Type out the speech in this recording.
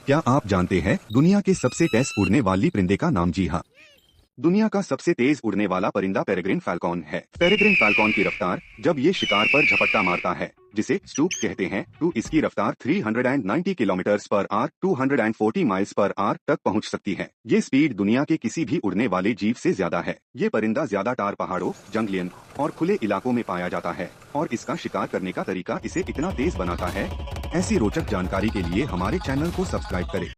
क्या आप जानते हैं दुनिया के सबसे तेज उड़ने वाली परिंदे का नाम? जी हाँ, दुनिया का सबसे तेज उड़ने वाला परिंदा पेरेग्रिन फैल्कॉन है। पेरेग्रिन फैल्कॉन की रफ्तार जब ये शिकार पर झपट्टा मारता है, जिसे स्टूक कहते हैं, तो इसकी रफ्तार 390 kilometre per hour 240 miles per hour तक पहुंच सकती है। ये स्पीड दुनिया के किसी भी उड़ने वाले जीव से ज्यादा है। ये परिंदा ज्यादातर पहाड़ों, जंगलियन और खुले इलाकों में पाया जाता है और इसका शिकार करने का तरीका इसे इतना तेज बनाता है। ऐसी रोचक जानकारी के लिए हमारे चैनल को सब्सक्राइब करें।